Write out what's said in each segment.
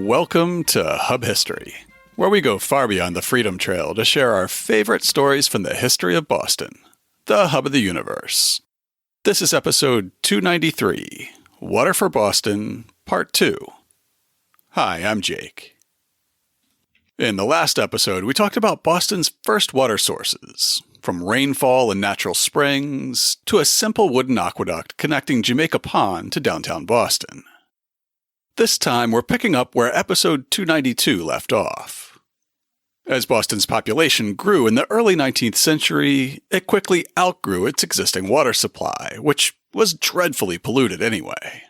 Welcome to Hub History, where we go far beyond the Freedom Trail to share our favorite stories from the history of Boston, the hub of the universe. This is episode 293, Water for Boston, Part 2. Hi, I'm Jake. In the last episode, we talked about Boston's first water sources, from rainfall and natural springs to a simple wooden aqueduct connecting Jamaica Pond to downtown Boston. This time, we're picking up where episode 292 left off. As Boston's population grew in the early 19th century, it quickly outgrew its existing water supply, which was dreadfully polluted anyway.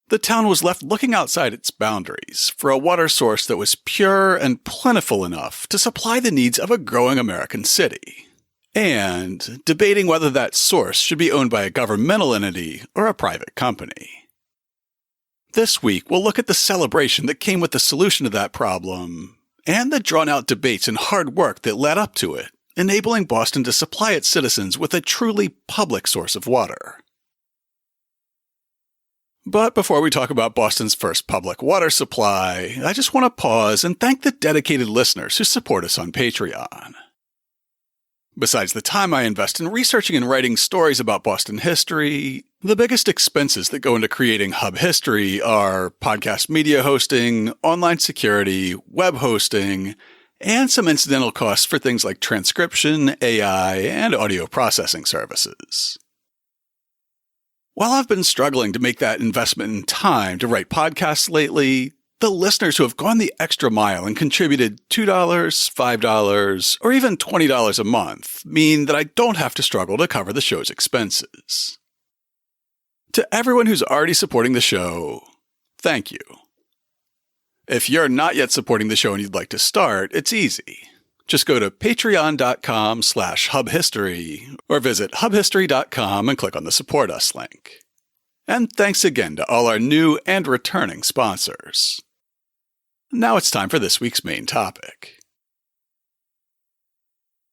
The town was left looking outside its boundaries for a water source that was pure and plentiful enough to supply the needs of a growing American city, and debating whether that source should be owned by a governmental entity or a private company. This week, we'll look at the celebration that came with the solution to that problem, and the drawn-out debates and hard work that led up to it, enabling Boston to supply its citizens with a truly public source of water. But before we talk about Boston's first public water supply, I just want to pause and thank the dedicated listeners who support us on Patreon. Besides the time I invest in researching and writing stories about Boston history, the biggest expenses that go into creating Hub History are podcast media hosting, online security, web hosting, and some incidental costs for things like transcription, AI, and audio processing services. While I've been struggling to make that investment in time to write podcasts lately, the listeners who have gone the extra mile and contributed $2, $5, or even $20 a month mean that I don't have to struggle to cover the show's expenses. To everyone who's already supporting the show, thank you. If you're not yet supporting the show and you'd like to start, it's easy. Just go to patreon.com/hubhistory or visit hubhistory.com and click on the Support Us link. And thanks again to all our new and returning sponsors. Now it's time for this week's main topic.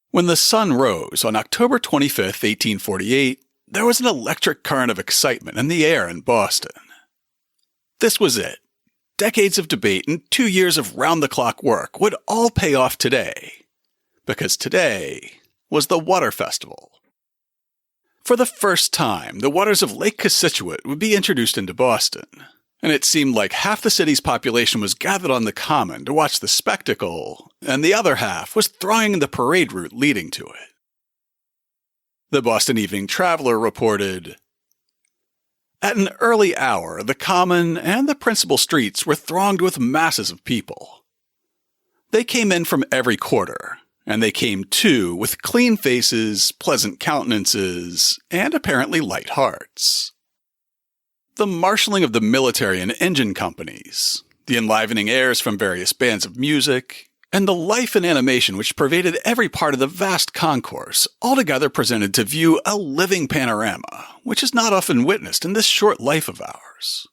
When the sun rose on October 25th, 1848, there was an electric current of excitement in the air in Boston. This was it. Decades of debate and 2 years of round-the-clock work would all pay off today. Because today was the Water Festival. For the first time, the waters of Lake Cochituate would be introduced into Boston, and it seemed like half the city's population was gathered on the Common to watch the spectacle, and the other half was thronging the parade route leading to it. The Boston Evening Traveler reported, "At an early hour, the Common and the principal streets were thronged with masses of people. They came in from every quarter, and they came too with clean faces, pleasant countenances, and apparently light hearts. The marshalling of the military and engine companies, the enlivening airs from various bands of music, and the life and animation which pervaded every part of the vast concourse altogether presented to view a living panorama, which is not often witnessed in this short life of ours.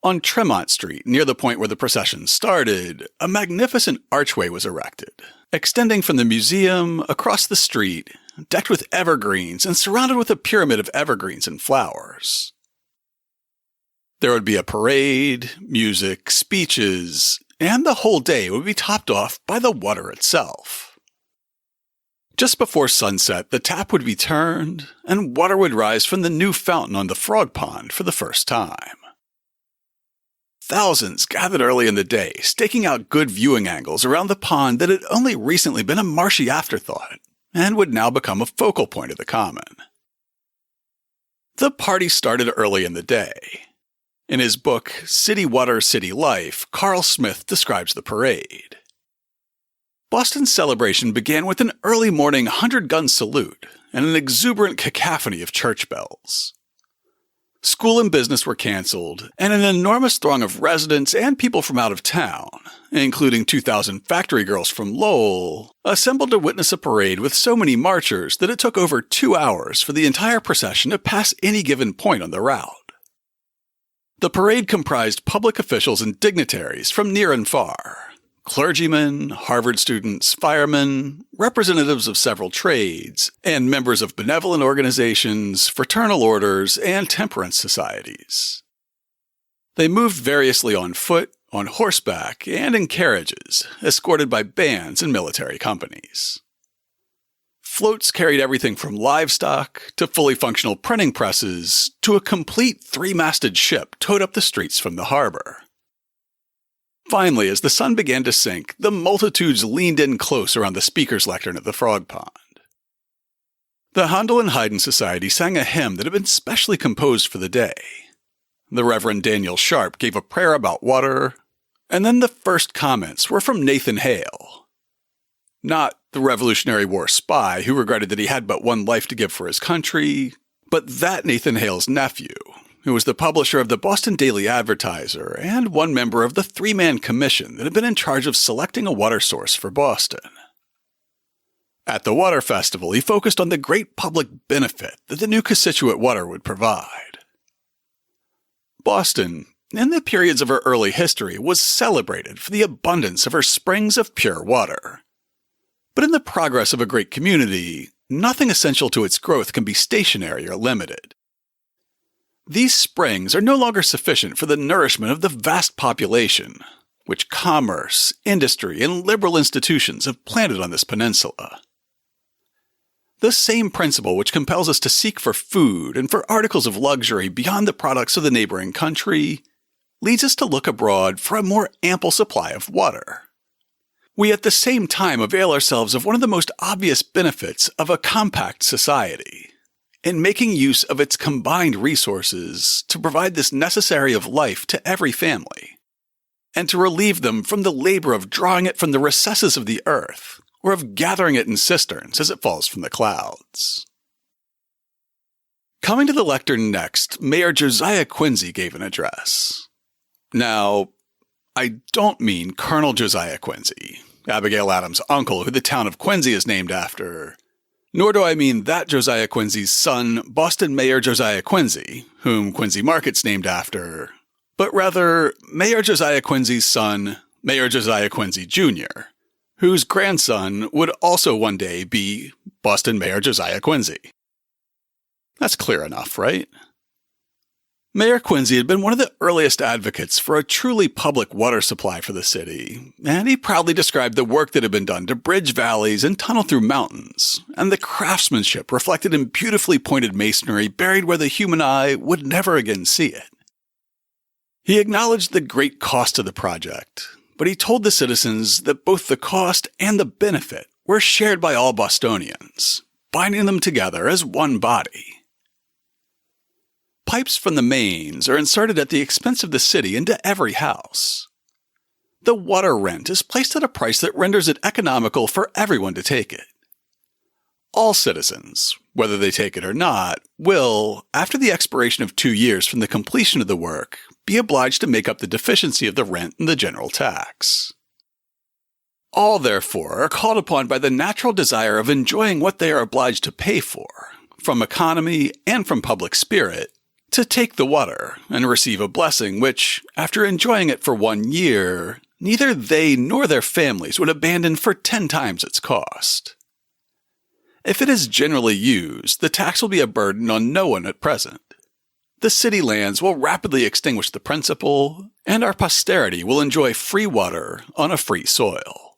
On Tremont Street, near the point where the procession started, a magnificent archway was erected, extending from the museum across the street, decked with evergreens and surrounded with a pyramid of evergreens and flowers. There would be a parade, music, speeches, and the whole day would be topped off by the water itself. Just before sunset, the tap would be turned, and water would rise from the new fountain on the Frog Pond for the first time. Thousands gathered early in the day, staking out good viewing angles around the pond that had only recently been a marshy afterthought, and would now become a focal point of the Common. The party started early in the day. In his book, City Water, City Life, Carl Smith describes the parade. Boston's celebration began with an early morning 100-gun salute and an exuberant cacophony of church bells. School and business were canceled, and an enormous throng of residents and people from out of town, including 2,000 factory girls from Lowell, assembled to witness a parade with so many marchers that it took over 2 hours for the entire procession to pass any given point on the route. The parade comprised public officials and dignitaries from near and far, clergymen, Harvard students, firemen, representatives of several trades, and members of benevolent organizations, fraternal orders, and temperance societies. They moved variously on foot, on horseback, and in carriages, escorted by bands and military companies. Floats carried everything from livestock to fully functional printing presses to a complete three-masted ship towed up the streets from the harbor. Finally, as the sun began to sink, the multitudes leaned in close around the speaker's lectern at the Frog Pond. The Handel and Haydn Society sang a hymn that had been specially composed for the day. The Reverend Daniel Sharp gave a prayer about water, and then the first comments were from Nathan Hale. Not the Revolutionary War spy who regretted that he had but one life to give for his country, but that Nathan Hale's nephew, who was the publisher of the Boston Daily Advertiser and one member of the three-man commission that had been in charge of selecting a water source for Boston. At the Water Festival, he focused on the great public benefit that the new Cochituate water would provide. Boston, in the periods of her early history, was celebrated for the abundance of her springs of pure water. But in the progress of a great community, nothing essential to its growth can be stationary or limited. These springs are no longer sufficient for the nourishment of the vast population, which commerce, industry, and liberal institutions have planted on this peninsula. The same principle which compels us to seek for food and for articles of luxury beyond the products of the neighboring country leads us to look abroad for a more ample supply of water. We at the same time avail ourselves of one of the most obvious benefits of a compact society, in making use of its combined resources to provide this necessary of life to every family, and to relieve them from the labor of drawing it from the recesses of the earth, or of gathering it in cisterns as it falls from the clouds. Coming to the lectern next, Mayor Josiah Quincy gave an address. Now, I don't mean Colonel Josiah Quincy, Abigail Adams' uncle who the town of Quincy is named after, nor do I mean that Josiah Quincy's son, Boston Mayor Josiah Quincy, whom Quincy Market's named after, but rather Mayor Josiah Quincy's son, Mayor Josiah Quincy Jr., whose grandson would also one day be Boston Mayor Josiah Quincy. That's clear enough, right? Mayor Quincy had been one of the earliest advocates for a truly public water supply for the city, and he proudly described the work that had been done to bridge valleys and tunnel through mountains, and the craftsmanship reflected in beautifully pointed masonry buried where the human eye would never again see it. He acknowledged the great cost of the project, but he told the citizens that both the cost and the benefit were shared by all Bostonians, binding them together as one body. Pipes from the mains are inserted at the expense of the city into every house. The water rent is placed at a price that renders it economical for everyone to take it. All citizens, whether they take it or not, will, after the expiration of 2 years from the completion of the work, be obliged to make up the deficiency of the rent and the general tax. All, therefore, are called upon by the natural desire of enjoying what they are obliged to pay for, from economy and from public spirit, to take the water and receive a blessing which, after enjoying it for 1 year, neither they nor their families would abandon for 10 times its cost. If it is generally used, the tax will be a burden on no one at present. The city lands will rapidly extinguish the principle, and our posterity will enjoy free water on a free soil.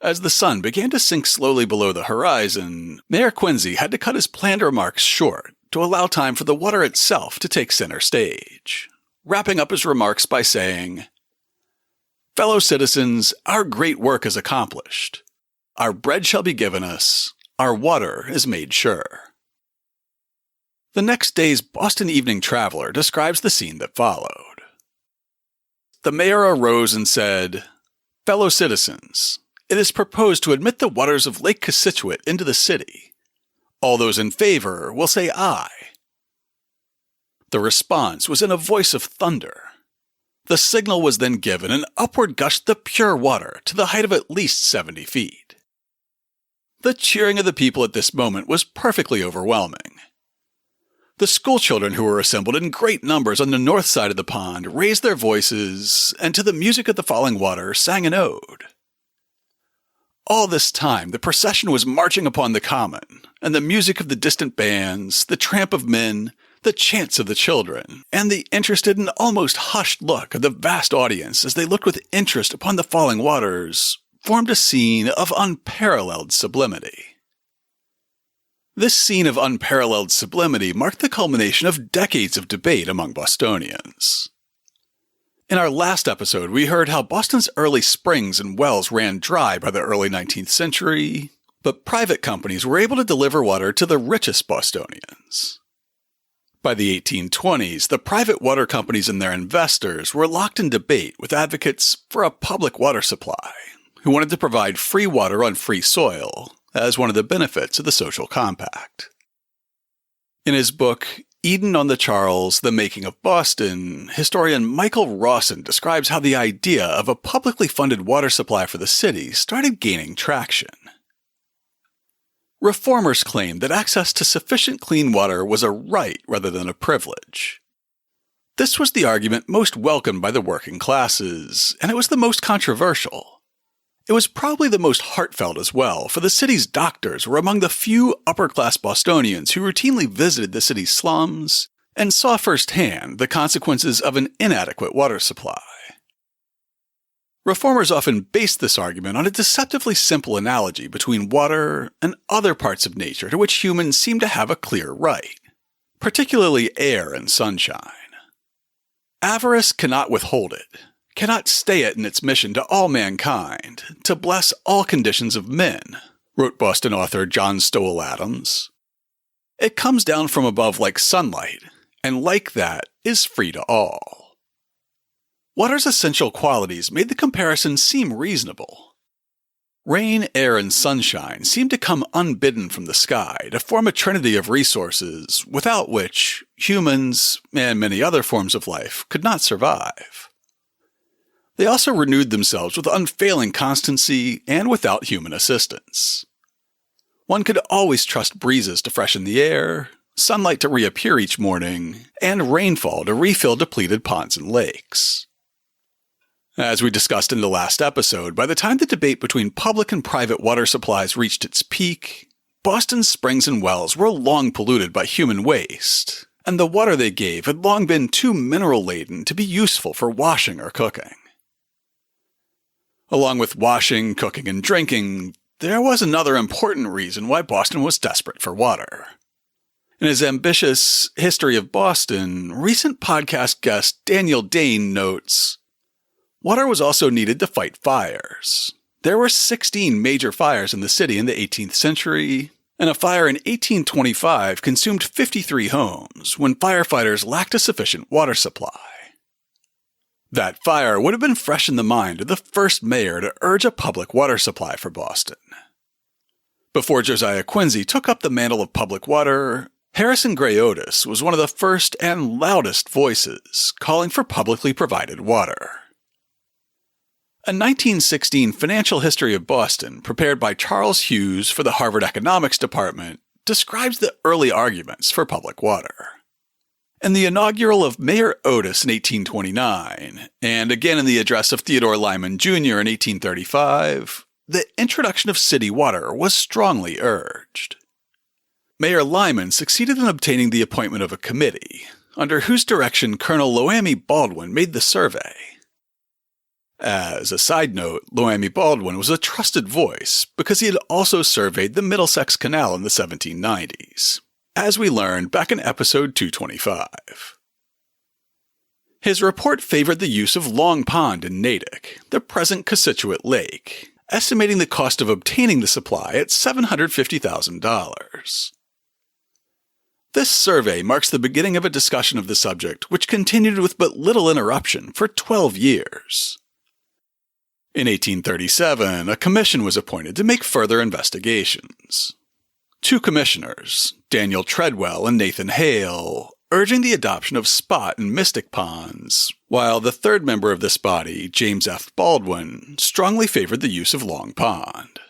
As the sun began to sink slowly below the horizon, Mayor Quincy had to cut his planned remarks short to allow time for the water itself to take center stage, wrapping up his remarks by saying, "Fellow citizens, our great work is accomplished. Our bread shall be given us, our water is made sure." The next day's Boston Evening Traveler describes the scene that followed. The mayor arose and said, "Fellow citizens, it is proposed to admit the waters of Lake Cochituate into the city. All those in favor will say aye." The response was in a voice of thunder. The signal was then given, and upward gushed the pure water to the height of at least 70 feet. The cheering of the people at this moment was perfectly overwhelming. The schoolchildren who were assembled in great numbers on the north side of the pond raised their voices, and to the music of the falling water sang an ode. All this time the procession was marching upon the common, and the music of the distant bands, the tramp of men, The chants of the children, and the interested and almost hushed look of the vast audience as they looked with interest upon the falling waters, formed a scene of unparalleled sublimity. This scene of unparalleled sublimity marked the culmination of decades of debate among Bostonians. In our last episode, we heard how Boston's early springs and wells ran dry by the early 19th century, but private companies were able to deliver water to the richest Bostonians. By the 1820s, the private water companies and their investors were locked in debate with advocates for a public water supply, who wanted to provide free water on free soil as one of the benefits of the social compact. In his book, Eden on the Charles, The Making of Boston, historian Michael Rawson describes how the idea of a publicly funded water supply for the city started gaining traction. Reformers claimed that access to sufficient clean water was a right rather than a privilege. This was the argument most welcomed by the working classes, and it was the most controversial. It was probably the most heartfelt as well, for the city's doctors were among the few upper-class Bostonians who routinely visited the city's slums and saw firsthand the consequences of an inadequate water supply. Reformers often based this argument on a deceptively simple analogy between water and other parts of nature to which humans seem to have a clear right, particularly air and sunshine. Avarice cannot withhold it, cannot stay it in its mission to all mankind, to bless all conditions of men, wrote Boston author John Stowell Adams. It comes down from above like sunlight, and like that is free to all. Water's essential qualities made the comparison seem reasonable. Rain, air, and sunshine seemed to come unbidden from the sky to form a trinity of resources without which humans, and many other forms of life, could not survive. They also renewed themselves with unfailing constancy and without human assistance. One could always trust breezes to freshen the air, sunlight to reappear each morning, and rainfall to refill depleted ponds and lakes. As we discussed in the last episode, by the time the debate between public and private water supplies reached its peak, Boston's springs and wells were long polluted by human waste, and the water they gave had long been too mineral-laden to be useful for washing or cooking. Along with washing, cooking, and drinking, there was another important reason why Boston was desperate for water. In his ambitious History of Boston, recent podcast guest Daniel Dane notes, water was also needed to fight fires. There were 16 major fires in the city in the 18th century, and a fire in 1825 consumed 53 homes when firefighters lacked a sufficient water supply. That fire would have been fresh in the mind of the first mayor to urge a public water supply for Boston. Before Josiah Quincy took up the mantle of public water, Harrison Gray Otis was one of the first and loudest voices calling for publicly provided water. A 1916 financial history of Boston, prepared by Charles Huse for the Harvard Economics Department, describes the early arguments for public water. In the inaugural of Mayor Otis in 1829, and again in the address of Theodore Lyman Jr. in 1835, the introduction of city water was strongly urged. Mayor Lyman succeeded in obtaining the appointment of a committee, under whose direction Colonel Loamy Baldwin made the survey. As a side note, Loamy Baldwin was a trusted voice because he had also surveyed the Middlesex Canal in the 1790s, as we learned back in episode 225. His report favored the use of Long Pond in Natick, the present Cochituate Lake, estimating the cost of obtaining the supply at $750,000. This survey marks the beginning of a discussion of the subject which continued with but little interruption for 12 years. In 1837, a commission was appointed to make further investigations. Two commissioners, Daniel Treadwell and Nathan Hale, urging the adoption of spot and mystic ponds, while the third member of this body, James F. Baldwin, strongly favored the use of Long Pond.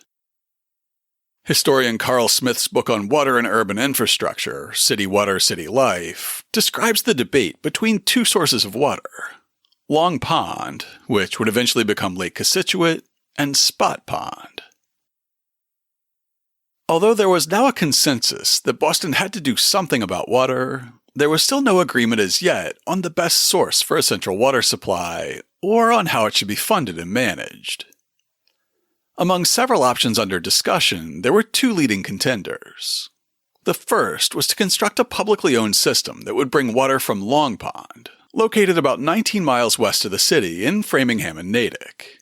Historian Carl Smith's book on water and urban infrastructure, City Water, City Life, describes the debate between two sources of water, Long Pond, which would eventually become Lake Cochituate, and Spot Pond. Although there was now a consensus that Boston had to do something about water, there was still no agreement as yet on the best source for a central water supply, or on how it should be funded and managed. Among several options under discussion, there were two leading contenders. The first was to construct a publicly owned system that would bring water from Long Pond, located about 19 miles west of the city in Framingham and Natick.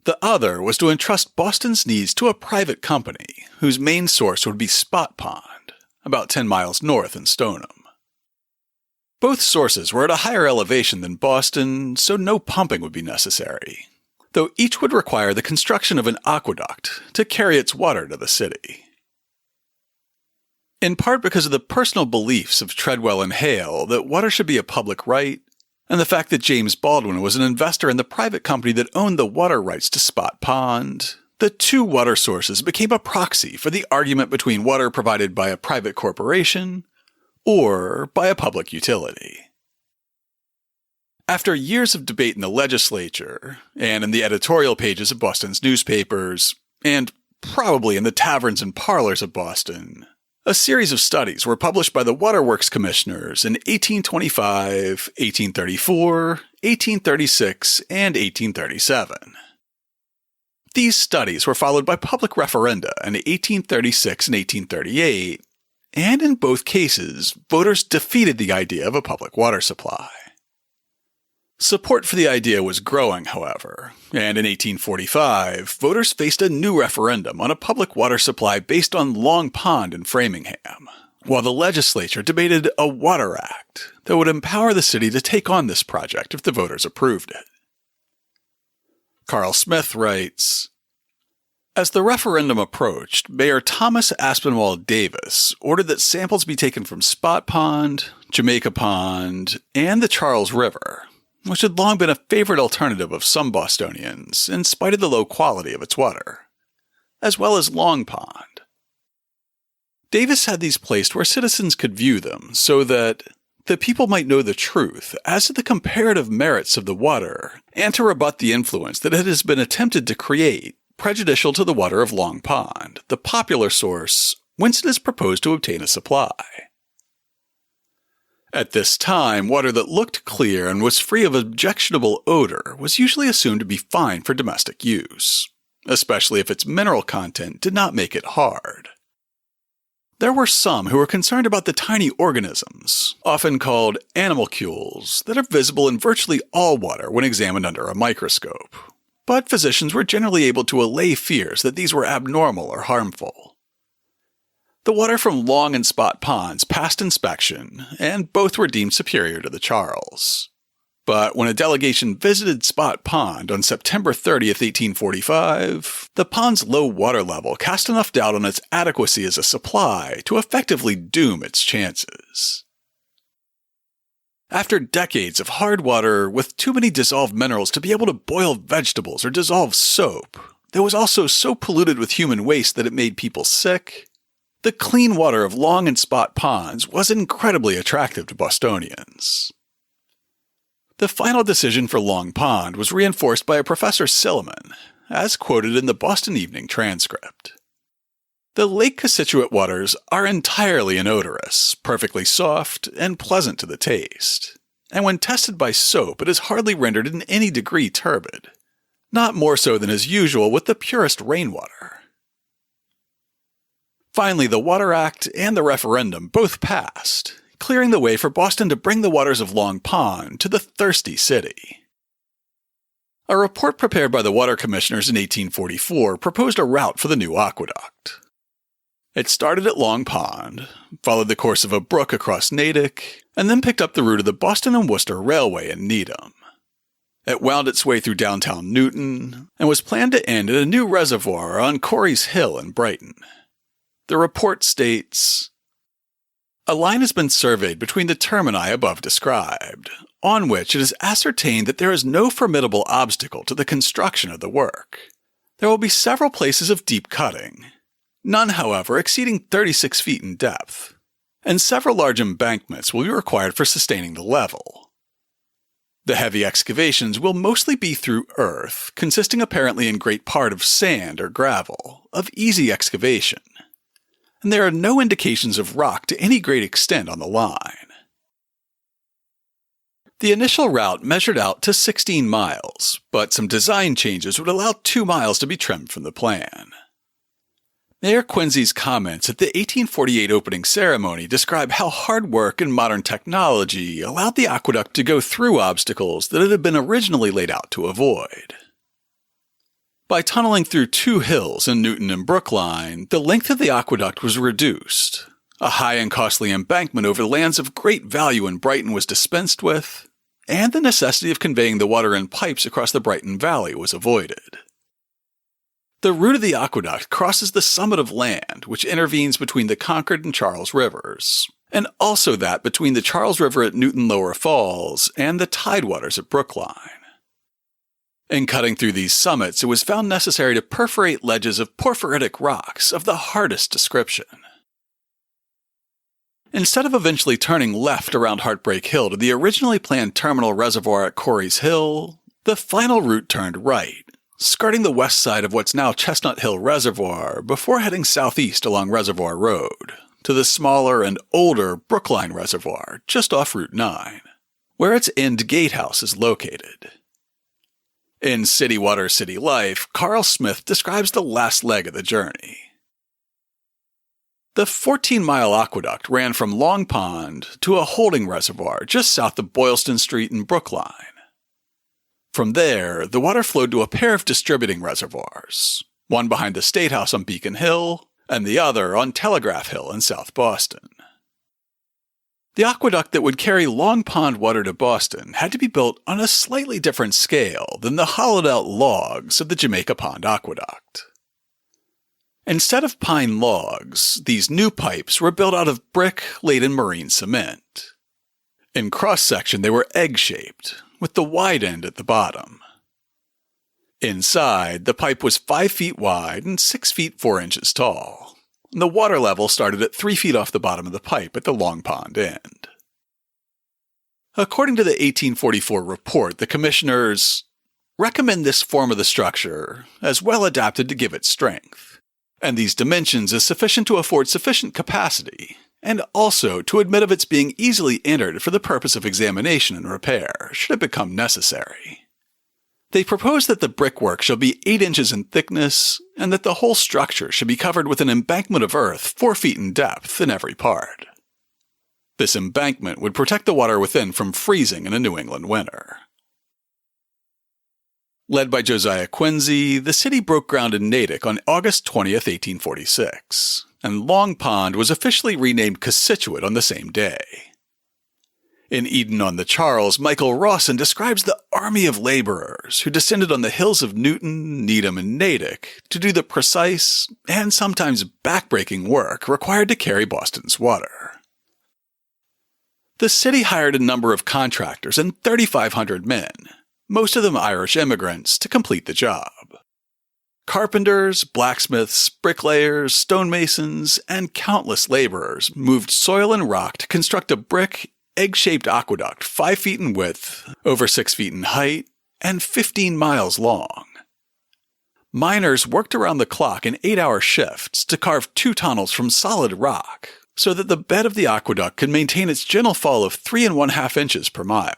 The other was to entrust Boston's needs to a private company, whose main source would be Spot Pond, about 10 miles north in Stoneham. Both sources were at a higher elevation than Boston, so no pumping would be necessary, though each would require the construction of an aqueduct to carry its water to the city. In part because of the personal beliefs of Treadwell and Hale that water should be a public right, and the fact that James Baldwin was an investor in the private company that owned the water rights to Spot Pond, the two water sources became a proxy for the argument between water provided by a private corporation or by a public utility. After years of debate in the legislature, and in the editorial pages of Boston's newspapers, and probably in the taverns and parlors of Boston, a series of studies were published by the Waterworks Commissioners in 1825, 1834, 1836, and 1837. These studies were followed by public referenda in 1836 and 1838, and in both cases, voters defeated the idea of a public water supply. Support for the idea was growing, however, and in 1845, voters faced a new referendum on a public water supply based on Long Pond in Framingham, while the legislature debated a Water Act that would empower the city to take on this project if the voters approved it. Carl Smith writes, "As the referendum approached, Mayor Thomas Aspinwall Davis ordered that samples be taken from Spot Pond, Jamaica Pond, and the Charles River, which had long been a favorite alternative of some Bostonians, in spite of the low quality of its water, as well as Long Pond. Davis had these placed where citizens could view them, so that the people might know the truth as to the comparative merits of the water, and to rebut the influence that it has been attempted to create, prejudicial to the water of Long Pond, the popular source whence it is proposed to obtain a supply." At this time, water that looked clear and was free of objectionable odor was usually assumed to be fine for domestic use, especially if its mineral content did not make it hard. There were some who were concerned about the tiny organisms, often called animalcules, that are visible in virtually all water when examined under a microscope, but physicians were generally able to allay fears that these were abnormal or harmful. The water from Long and Spot Ponds passed inspection, and both were deemed superior to the Charles. But when a delegation visited Spot Pond on September 30th, 1845, the pond's low water level cast enough doubt on its adequacy as a supply to effectively doom its chances. After decades of hard water with too many dissolved minerals to be able to boil vegetables or dissolve soap, that was also so polluted with human waste that it made people sick, the clean water of Long and Spot Ponds was incredibly attractive to Bostonians. The final decision for Long Pond was reinforced by a Professor Silliman, as quoted in the Boston Evening Transcript. "The Lake Cochituate waters are entirely inodorous, perfectly soft, and pleasant to the taste, and when tested by soap it is hardly rendered in any degree turbid, not more so than is usual with the purest rainwater." Finally, the Water Act and the referendum both passed, clearing the way for Boston to bring the waters of Long Pond to the thirsty city. A report prepared by the Water Commissioners in 1844 proposed a route for the new aqueduct. It started at Long Pond, followed the course of a brook across Natick, and then picked up the route of the Boston and Worcester Railway in Needham. It wound its way through downtown Newton, and was planned to end at a new reservoir on Corey's Hill in Brighton. The report states, "A line has been surveyed between the termini above described, on which it is ascertained that there is no formidable obstacle to the construction of the work. There will be several places of deep cutting, none, however, exceeding 36 feet in depth, and several large embankments will be required for sustaining the level. The heavy excavations will mostly be through earth, consisting apparently in great part of sand or gravel, of easy excavation, and there are no indications of rock to any great extent on the line. The initial route measured out to 16 miles, but some design changes would allow 2 miles to be trimmed from the plan. Mayor Quincy's comments at the 1848 opening ceremony describe how hard work and modern technology allowed the aqueduct to go through obstacles that it had been originally laid out to avoid. By tunneling through 2 hills in Newton and Brookline, the length of the aqueduct was reduced. A high and costly embankment over lands of great value in Brighton was dispensed with, and the necessity of conveying the water in pipes across the Brighton Valley was avoided. The route of the aqueduct crosses the summit of land which intervenes between the Concord and Charles Rivers, and also that between the Charles River at Newton Lower Falls and the tidewaters at Brookline. In cutting through these summits, it was found necessary to perforate ledges of porphyritic rocks of the hardest description. Instead of eventually turning left around Heartbreak Hill to the originally planned terminal reservoir at Corey's Hill, the final route turned right, skirting the west side of what's now Chestnut Hill Reservoir before heading southeast along Reservoir Road to the smaller and older Brookline Reservoir just off Route 9, where its end gatehouse is located. In City Water, City Life, Carl Smith describes the last leg of the journey. The 14-mile aqueduct ran from Long Pond to a holding reservoir just south of Boylston Street in Brookline. From there, the water flowed to a pair of distributing reservoirs, one behind the State House on Beacon Hill and the other on Telegraph Hill in South Boston. The aqueduct that would carry Long Pond water to Boston had to be built on a slightly different scale than the hollowed-out logs of the Jamaica Pond Aqueduct. Instead of pine logs, these new pipes were built out of brick laid in marine cement. In cross-section, they were egg-shaped, with the wide end at the bottom. Inside, the pipe was 5 feet wide and 6 feet 4 inches tall. And the water level started at 3 feet off the bottom of the pipe at the Long Pond end. According to the 1844 report, the commissioners recommend this form of the structure as well adapted to give it strength, and these dimensions as sufficient to afford sufficient capacity, and also to admit of its being easily entered for the purpose of examination and repair, should it become necessary. They propose that the brickwork shall be 8 inches in thickness, and that the whole structure should be covered with an embankment of earth 4 feet in depth in every part. This embankment would protect the water within from freezing in a New England winter. Led by Josiah Quincy, the city broke ground in Natick on August 20th, 1846, and Long Pond was officially renamed Cochituate on the same day. In Eden on the Charles, Michael Rawson describes the army of laborers who descended on the hills of Newton, Needham, and Natick to do the precise and sometimes backbreaking work required to carry Boston's water. The city hired a number of contractors and 3,500 men, most of them Irish immigrants, to complete the job. Carpenters, blacksmiths, bricklayers, stonemasons, and countless laborers moved soil and rock to construct a brick, egg-shaped aqueduct 5 feet in width, over 6 feet in height, and 15 miles long. Miners worked around the clock in 8-hour shifts to carve 2 tunnels from solid rock, so that the bed of the aqueduct could maintain its gentle fall of 3 1/2 inches per mile.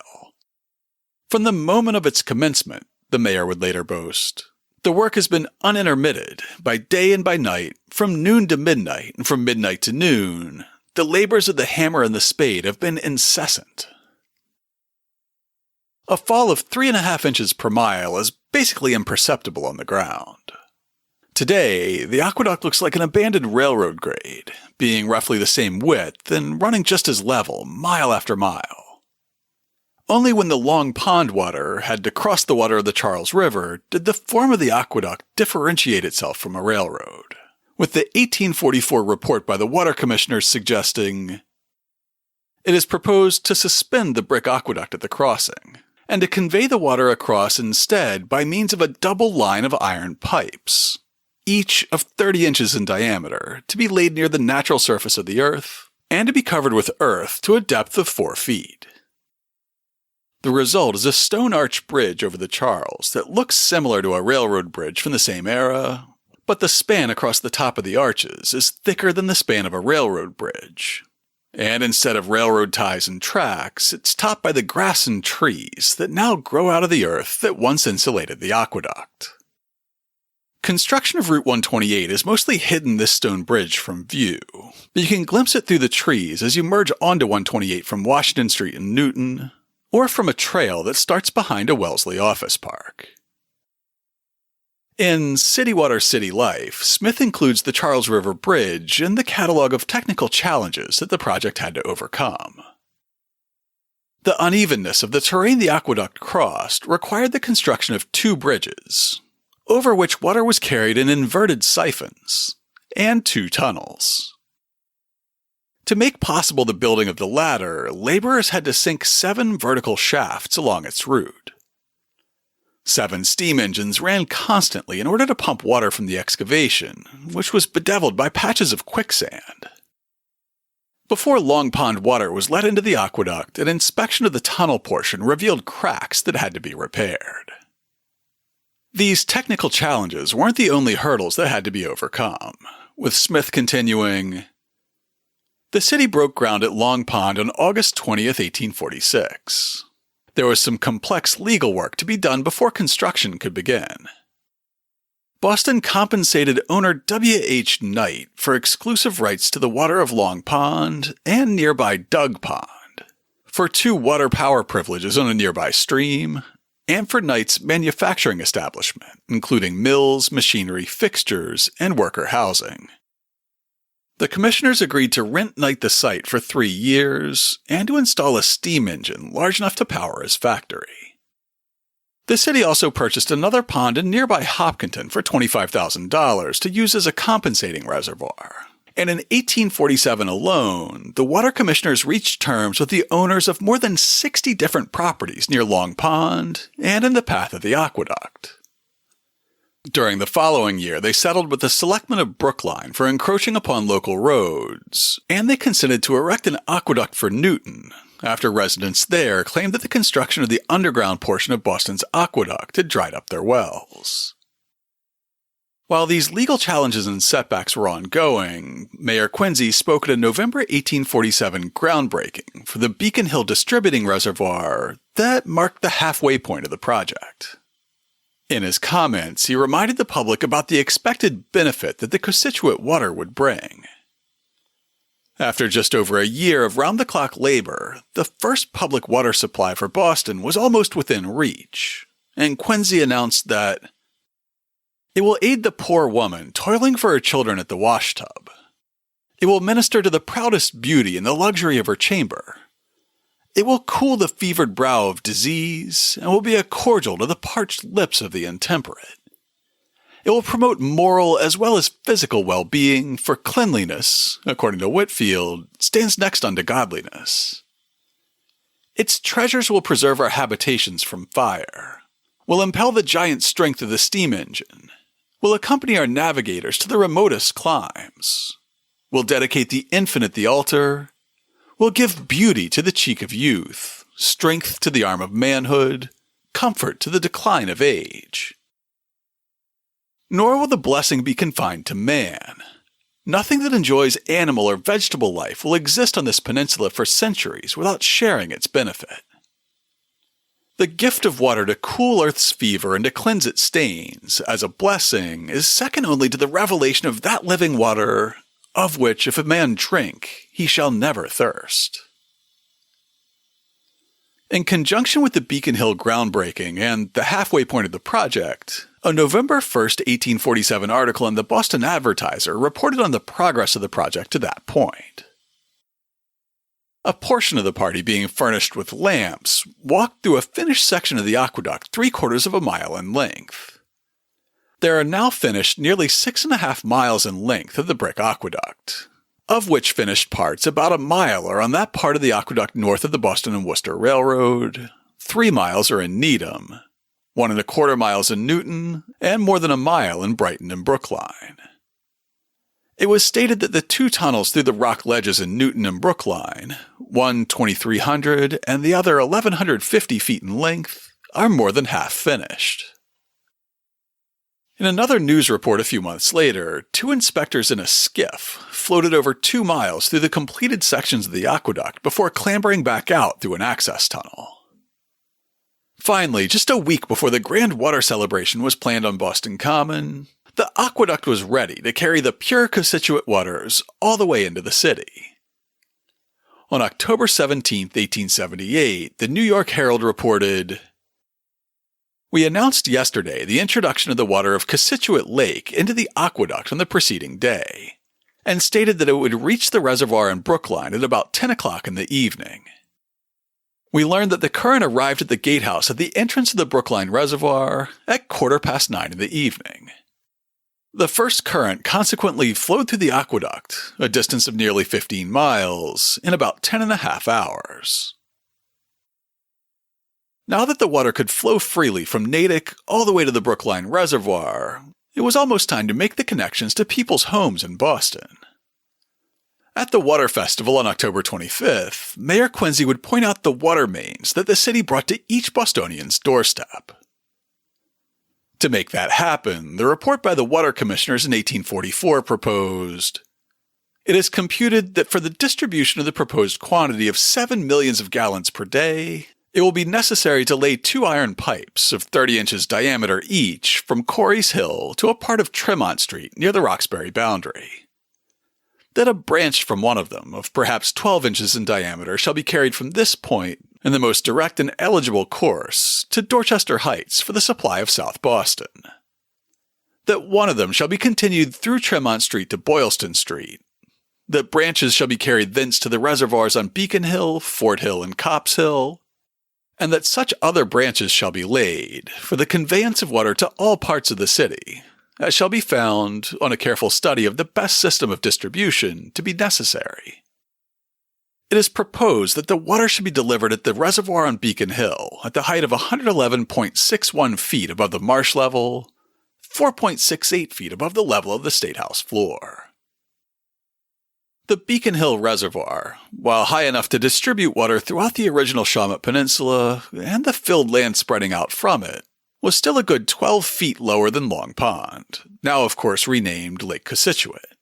From the moment of its commencement, the mayor would later boast, the work has been unintermitted, by day and by night, from noon to midnight, and from midnight to noon. The labors of the hammer and the spade have been incessant. A fall of 3 1/2 inches per mile is basically imperceptible on the ground. Today, the aqueduct looks like an abandoned railroad grade, being roughly the same width and running just as level, mile after mile. Only when the Long Pond water had to cross the water of the Charles River did the form of the aqueduct differentiate itself from a railroad, with the 1844 report by the water commissioners suggesting, "It is proposed to suspend the brick aqueduct at the crossing, and to convey the water across instead by means of a double line of iron pipes, each of 30 inches in diameter, to be laid near the natural surface of the earth, and to be covered with earth to a depth of 4 feet. The result is a stone arch bridge over the Charles that looks similar to a railroad bridge from the same era, but the span across the top of the arches is thicker than the span of a railroad bridge. And instead of railroad ties and tracks, it's topped by the grass and trees that now grow out of the earth that once insulated the aqueduct. Construction of Route 128 has mostly hidden this stone bridge from view, but you can glimpse it through the trees as you merge onto 128 from Washington Street in Newton, or from a trail that starts behind a Wellesley office park. In City Water City Life, Smith includes the Charles River Bridge in the catalog of technical challenges that the project had to overcome. The unevenness of the terrain the aqueduct crossed required the construction of two bridges, over which water was carried in inverted siphons, and two tunnels. To make possible the building of the latter, laborers had to sink 7 vertical shafts along its route. 7 steam engines ran constantly in order to pump water from the excavation, which was bedeviled by patches of quicksand. Before Long Pond water was let into the aqueduct, an inspection of the tunnel portion revealed cracks that had to be repaired. These technical challenges weren't the only hurdles that had to be overcome, with Smith continuing, "The city broke ground at Long Pond on August 20th, 1846. There was some complex legal work to be done before construction could begin. Boston compensated owner W.H. Knight for exclusive rights to the water of Long Pond and nearby Dug Pond, for 2 water power privileges on a nearby stream, and for Knight's manufacturing establishment, including mills, machinery, fixtures, and worker housing. The commissioners agreed to rent Knight the site for 3 years and to install a steam engine large enough to power his factory. The city also purchased another pond in nearby Hopkinton for $25,000 to use as a compensating reservoir. And in 1847 alone, the water commissioners reached terms with the owners of more than 60 different properties near Long Pond and in the path of the aqueduct. During the following year, they settled with the selectmen of Brookline for encroaching upon local roads, and they consented to erect an aqueduct for Newton, after residents there claimed that the construction of the underground portion of Boston's aqueduct had dried up their wells. While these legal challenges and setbacks were ongoing, Mayor Quincy spoke at a November 1847 groundbreaking for the Beacon Hill Distributing Reservoir that marked the halfway point of the project. In his comments, he reminded the public about the expected benefit that the Cochituate water would bring. After just over a year of round-the-clock labor, the first public water supply for Boston was almost within reach, and Quincy announced that it will aid the poor woman toiling for her children at the washtub. It will minister to the proudest beauty in the luxury of her chamber. It will cool the fevered brow of disease, and will be a cordial to the parched lips of the intemperate. It will promote moral as well as physical well-being, for cleanliness, according to Whitfield, stands next unto godliness. Its treasures will preserve our habitations from fire, will impel the giant strength of the steam engine, will accompany our navigators to the remotest climes, will dedicate the infant at the altar, will give beauty to the cheek of youth, strength to the arm of manhood, comfort to the decline of age. Nor will the blessing be confined to man. Nothing that enjoys animal or vegetable life will exist on this peninsula for centuries without sharing its benefit. The gift of water to cool earth's fever and to cleanse its stains, as a blessing, is second only to the revelation of that living water, of which if a man drink, he shall never thirst. In conjunction with the Beacon Hill groundbreaking and the halfway point of the project, a November 1st, 1847 article in the Boston Advertiser reported on the progress of the project to that point. A portion of the party, being furnished with lamps, walked through a finished section of the aqueduct 3/4 of a mile in length. There are now finished nearly 6.5 miles in length of the brick aqueduct, of which finished parts about a mile are on that part of the aqueduct north of the Boston and Worcester Railroad, 3 miles are in Needham, 1.25 miles in Newton, and more than a mile in Brighton and Brookline. It was stated that the 2 tunnels through the rock ledges in Newton and Brookline, one 2,300 and the other 1,150 feet in length, are more than half finished. In another news report a few months later, 2 inspectors in a skiff floated over 2 miles through the completed sections of the aqueduct before clambering back out through an access tunnel. Finally, just a week before the grand water celebration was planned on Boston Common, the aqueduct was ready to carry the pure Cochituate waters all the way into the city. On October 17, 1878, the New York Herald reported, "We announced yesterday the introduction of the water of Cochituate Lake into the aqueduct on the preceding day, and stated that it would reach the reservoir in Brookline at about 10 o'clock in the evening. We learned that the current arrived at the gatehouse at the entrance of the Brookline Reservoir at 9:15 in the evening. The first current consequently flowed through the aqueduct, a distance of nearly 15 miles, in about 10.5 hours. Now that the water could flow freely from Natick all the way to the Brookline Reservoir, it was almost time to make the connections to people's homes in Boston. At the Water Festival on October 25th, Mayor Quincy would point out the water mains that the city brought to each Bostonian's doorstep. To make that happen, the report by the Water Commissioners in 1844 proposed, "It is computed that for the distribution of the proposed quantity of 7 millions of gallons per day, it will be necessary to lay 2 iron pipes of 30 inches diameter each from Corey's Hill to a part of Tremont Street near the Roxbury boundary. That a branch from one of them, of perhaps 12 inches in diameter, shall be carried from this point, in the most direct and eligible course, to Dorchester Heights for the supply of South Boston. That one of them shall be continued through Tremont Street to Boylston Street. That branches shall be carried thence to the reservoirs on Beacon Hill, Fort Hill, and Copp's Hill. And that such other branches shall be laid, for the conveyance of water to all parts of the city, as shall be found, on a careful study of the best system of distribution, to be necessary. It is proposed that the water should be delivered at the reservoir on Beacon Hill at the height of 111.61 feet above the marsh level, 4.68 feet above the level of the State House floor. The Beacon Hill Reservoir, while high enough to distribute water throughout the original Shawmut Peninsula and the filled land spreading out from it, was still a good 12 feet lower than Long Pond, now of course renamed Lake Cochituate.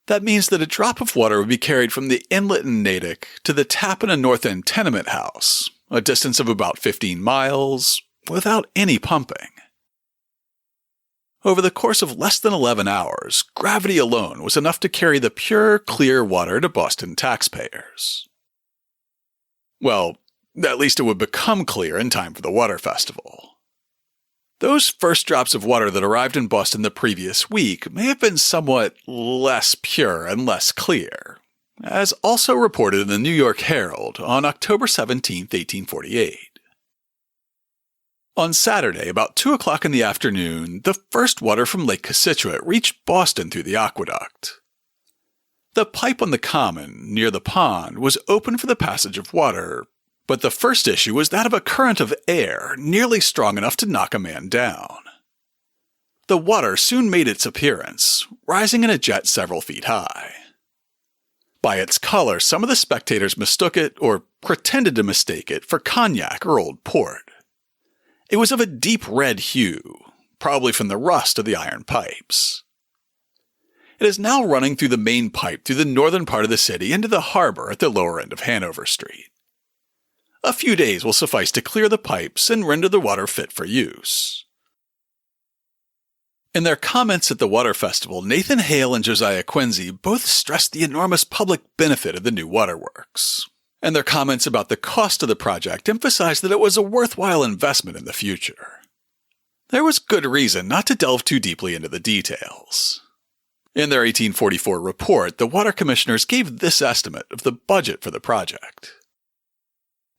That means that a drop of water would be carried from the inlet in Natick to the tap in a North End tenement house, a distance of about 15 miles, without any pumping. Over the course of less than 11 hours, gravity alone was enough to carry the pure, clear water to Boston taxpayers. Well, at least it would become clear in time for the Water Festival. Those first drops of water that arrived in Boston the previous week may have been somewhat less pure and less clear, as also reported in the New York Herald on October 17, 1848. On Saturday, about 2 o'clock in the afternoon, the first water from Lake Cochituate reached Boston through the aqueduct. The pipe on the common, near the pond, was open for the passage of water, but the first issue was that of a current of air nearly strong enough to knock a man down. The water soon made its appearance, rising in a jet several feet high. By its color, some of the spectators mistook it, or pretended to mistake it, for cognac or old port. It was of a deep red hue, probably from the rust of the iron pipes. It is now running through the main pipe through the northern part of the city into the harbor at the lower end of Hanover Street. A few days will suffice to clear the pipes and render the water fit for use. In their comments at the Water Festival, Nathan Hale and Josiah Quincy both stressed the enormous public benefit of the new waterworks, and their comments about the cost of the project emphasized that it was a worthwhile investment in the future. There was good reason not to delve too deeply into the details. In their 1844 report, the Water Commissioners gave this estimate of the budget for the project.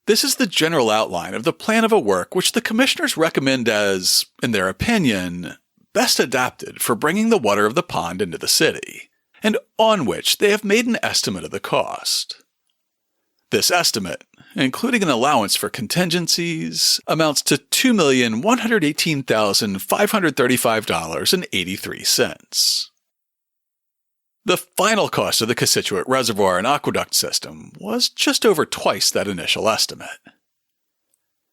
This is the general outline of the plan of a work which the Commissioners recommend as, in their opinion, best adapted for bringing the water of the pond into the city, and on which they have made an estimate of the cost. This estimate, including an allowance for contingencies, amounts to $2,118,535.83. The final cost of the Cochituate Reservoir and aqueduct system was just over twice that initial estimate.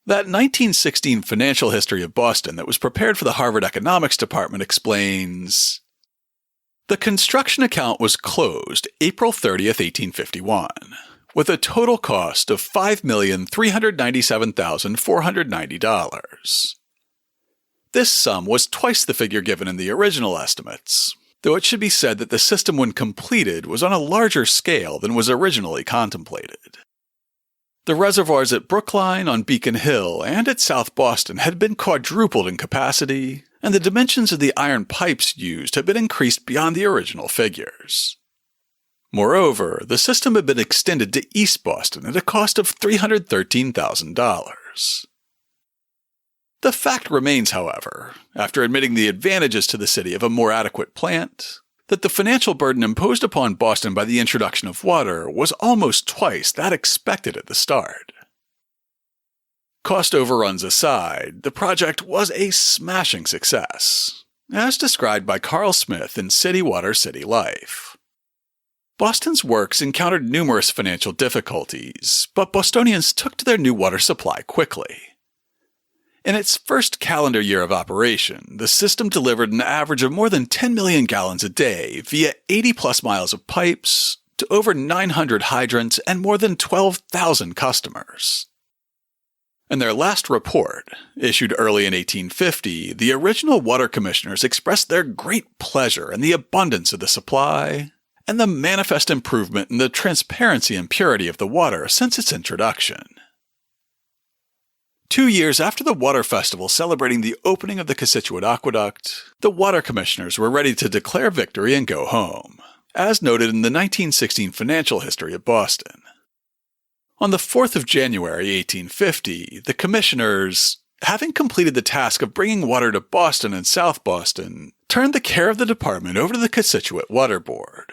That 1916 financial history of Boston that was prepared for the Harvard Economics Department explains, the construction account was closed April 30th, 1851, with a total cost of $5,397,490. This sum was twice the figure given in the original estimates, though it should be said that the system when completed was on a larger scale than was originally contemplated. The reservoirs at Brookline, on Beacon Hill, and at South Boston had been quadrupled in capacity, and the dimensions of the iron pipes used had been increased beyond the original figures. Moreover, the system had been extended to East Boston at a cost of $313,000. The fact remains, however, after admitting the advantages to the city of a more adequate plant, that the financial burden imposed upon Boston by the introduction of water was almost twice that expected at the start. Cost overruns aside, the project was a smashing success, as described by Carl Smith in City Water, City Life. Boston's works encountered numerous financial difficulties, but Bostonians took to their new water supply quickly. In its first calendar year of operation, the system delivered an average of more than 10 million gallons a day via 80-plus miles of pipes to over 900 hydrants and more than 12,000 customers. In their last report, issued early in 1850, the original water commissioners expressed their great pleasure in the abundance of the supply and the manifest improvement in the transparency and purity of the water since its introduction. 2 years after the Water Festival celebrating the opening of the Cochituate Aqueduct, the water commissioners were ready to declare victory and go home, as noted in the 1916 financial history of Boston. On the 4th of January 1850, the commissioners, having completed the task of bringing water to Boston and South Boston, turned the care of the department over to the Cochituate Water Board.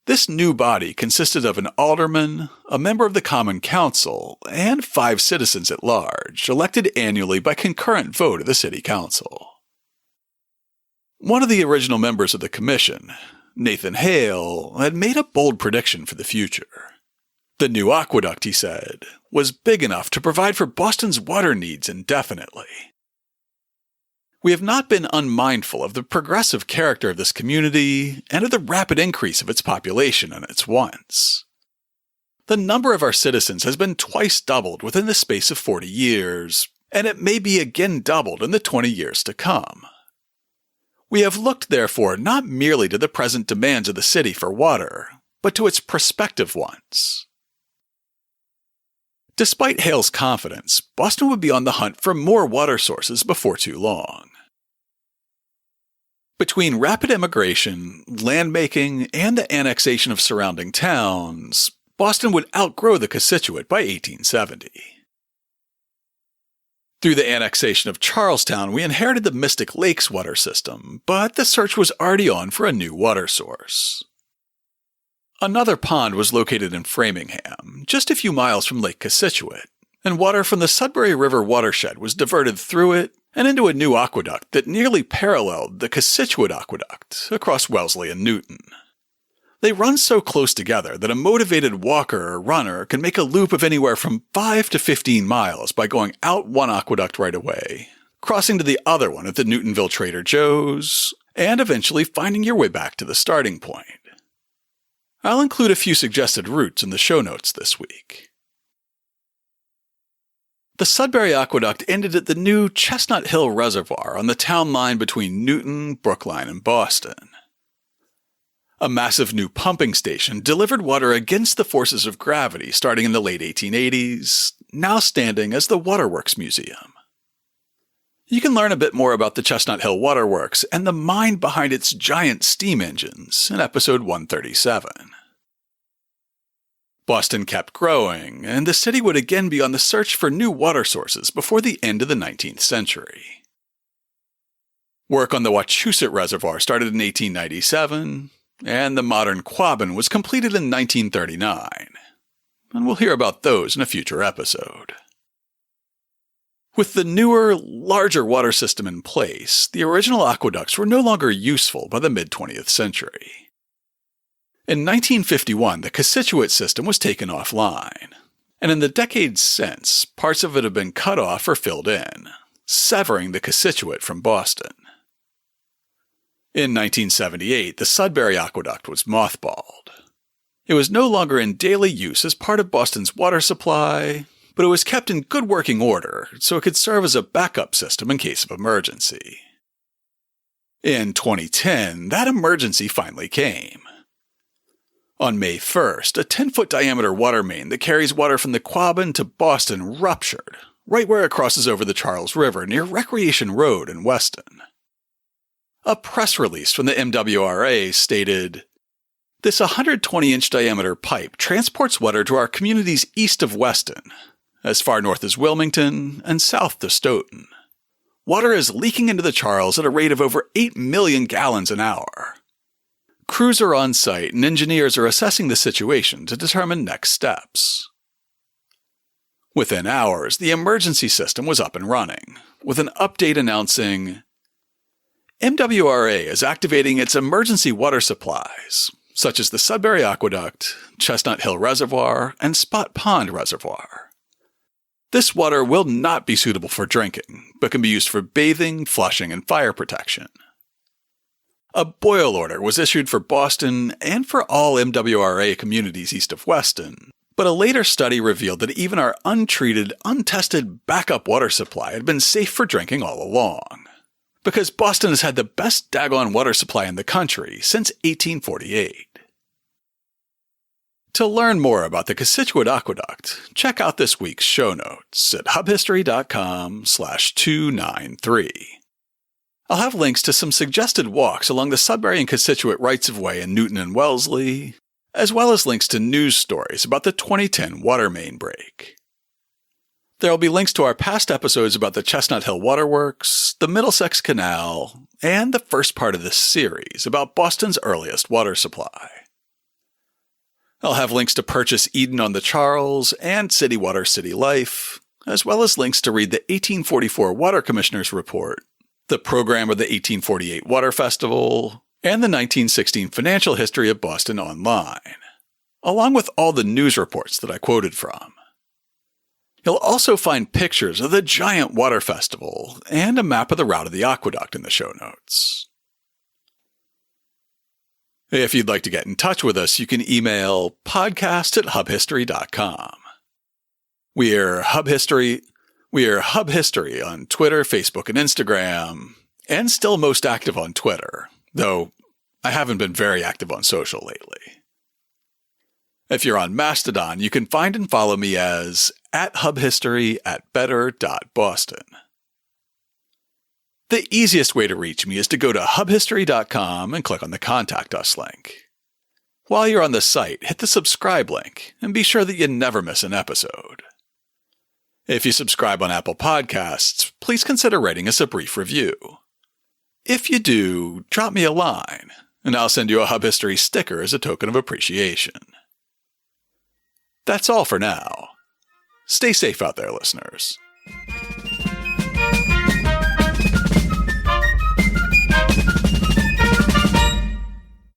This new body consisted of an alderman, a member of the Common Council, and 5 citizens at large, elected annually by concurrent vote of the City Council. One of the original members of the commission, Nathan Hale, had made a bold prediction for the future. The new aqueduct, he said, was big enough to provide for Boston's water needs indefinitely. We have not been unmindful of the progressive character of this community and of the rapid increase of its population and its wants. The number of our citizens has been twice doubled within the space of 40 years, and it may be again doubled in the 20 years to come. We have looked, therefore, not merely to the present demands of the city for water, but to its prospective wants. Despite Hale's confidence, Boston would be on the hunt for more water sources before too long. Between rapid immigration, landmaking, and the annexation of surrounding towns, Boston would outgrow the Cochituate by 1870. Through the annexation of Charlestown, we inherited the Mystic Lakes water system, but the search was already on for a new water source. Another pond was located in Framingham, just a few miles from Lake Cochituate, and water from the Sudbury River watershed was diverted through it and into a new aqueduct that nearly paralleled the Cochituate Aqueduct across Wellesley and Newton. They run so close together that a motivated walker or runner can make a loop of anywhere from 5 to 15 miles by going out one aqueduct right away, crossing to the other one at the Newtonville Trader Joe's, and eventually finding your way back to the starting point. I'll include a few suggested routes in the show notes this week. The Sudbury Aqueduct ended at the new Chestnut Hill Reservoir on the town line between Newton, Brookline, and Boston. A massive new pumping station delivered water against the forces of gravity starting in the late 1880s, now standing as the Waterworks Museum. You can learn a bit more about the Chestnut Hill Waterworks and the mind behind its giant steam engines in episode 137. Boston kept growing, and the city would again be on the search for new water sources before the end of the 19th century. Work on the Wachusett Reservoir started in 1897, and the modern Quabbin was completed in 1939, and we'll hear about those in a future episode. With the newer, larger water system in place, the original aqueducts were no longer useful by the mid-20th century. In 1951, the Cochituate system was taken offline, And in the decades since, parts of it have been cut off or filled in, severing the Cochituate from Boston. In 1978, the Sudbury Aqueduct was mothballed. It was no longer in daily use as part of Boston's water supply, but it was kept in good working order so it could serve as a backup system in case of emergency. In 2010, that emergency finally came. On May 1st, a 10-foot diameter water main that carries water from the Quabbin to Boston ruptured, right where it crosses over the Charles River near Recreation Road in Weston. A press release from the MWRA stated, "This 120-inch diameter pipe transports water to our communities east of Weston, as far north as Wilmington and south to Stoughton. Water is leaking into the Charles at a rate of over 8 million gallons an hour. Crews are on site and engineers are assessing the situation to determine next steps." Within hours, the emergency system was up and running, with an update announcing, "MWRA is activating its emergency water supplies, such as the Sudbury Aqueduct, Chestnut Hill Reservoir, and Spot Pond Reservoir. This water will not be suitable for drinking, but can be used for bathing, flushing, and fire protection." A boil order was issued for Boston and for all MWRA communities east of Weston, but a later study revealed that even our untreated, untested backup water supply had been safe for drinking all along, because Boston has had the best daggone water supply in the country since 1848. To learn more about the Cochituate Aqueduct, check out this week's show notes at hubhistory.com/293. I'll have links to some suggested walks along the Sudbury and Cochituate rights-of-way in Newton and Wellesley, as well as links to news stories about the 2010 water main break. There will be links to our past episodes about the Chestnut Hill Waterworks, the Middlesex Canal, and the first part of this series about Boston's earliest water supply. I'll have links to purchase Eden on the Charles and City Water City Life, as well as links to read the 1844 Water Commissioner's Report, the program of the 1848 Water Festival, and the 1916 Financial History of Boston online, along with all the news reports that I quoted from. You'll also find pictures of the giant water festival and a map of the route of the aqueduct in the show notes. If you'd like to get in touch with us, you can email podcast@hubhistory.com. We're Hub History on Twitter, Facebook, and Instagram, and still most active on Twitter, though I haven't been very active on social lately. If you're on Mastodon, you can find and follow me as @hubhistory@better.boston. The easiest way to reach me is to go to hubhistory.com and click on the Contact Us link. While you're on the site, hit the subscribe link and be sure that you never miss an episode. If you subscribe on Apple Podcasts, please consider writing us a brief review. If you do, drop me a line, and I'll send you a Hub History sticker as a token of appreciation. That's all for now. Stay safe out there, listeners.